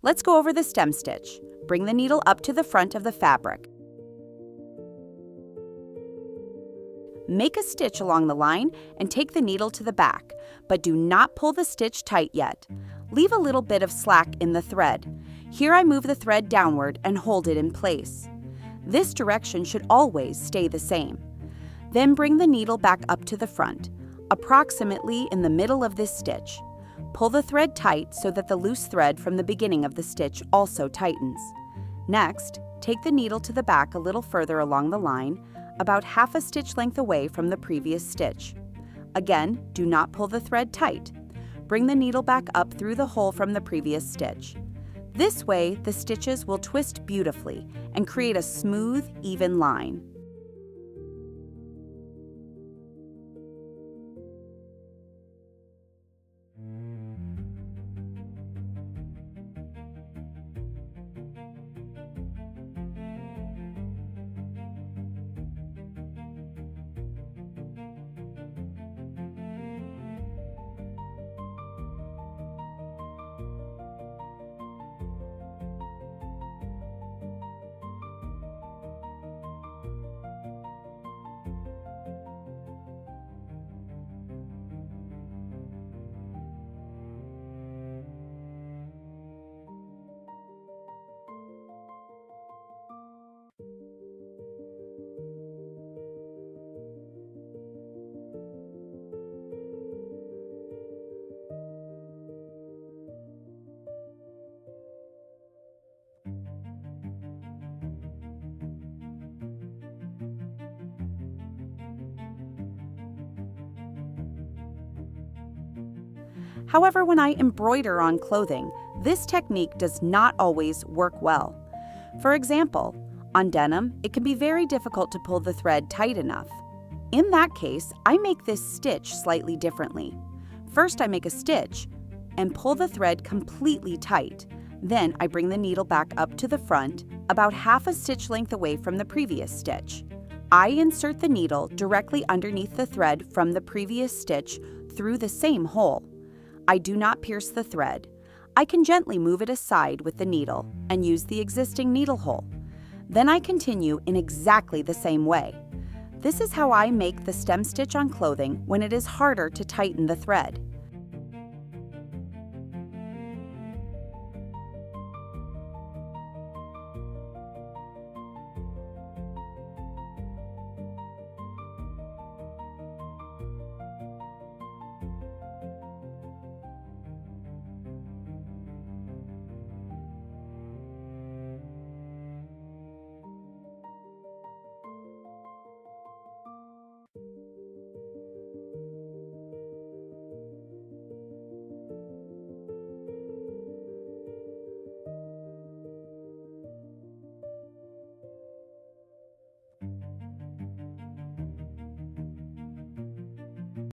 Let's go over the stem stitch. Bring the needle up to the front of the fabric. Make a stitch along the line and take the needle to the back, but do not pull the stitch tight yet. Leave a little bit of slack in the thread. Here I move the thread downward and hold it in place. This direction should always stay the same. Then bring the needle back up to the front, approximately in the middle of this stitch. Pull the thread tight so that the loose thread from the beginning of the stitch also tightens. Next, take the needle to the back a little further along the line, about half a stitch length away from the previous stitch. Again, do not pull the thread tight. Bring the needle back up through the hole from the previous stitch. This way, the stitches will twist beautifully and create a smooth, even line. However, when I embroider on clothing, this technique does not always work well. For example, on denim, it can be very difficult to pull the thread tight enough. In that case, I make this stitch slightly differently. First, I make a stitch and pull the thread completely tight. Then I bring the needle back up to the front, about half a stitch length away from the previous stitch. I insert the needle directly underneath the thread from the previous stitch through the same hole. I do not pierce the thread. I can gently move it aside with the needle and use the existing needle hole. Then I continue in exactly the same way. This is how I make the stem stitch on clothing when it is harder to tighten the thread.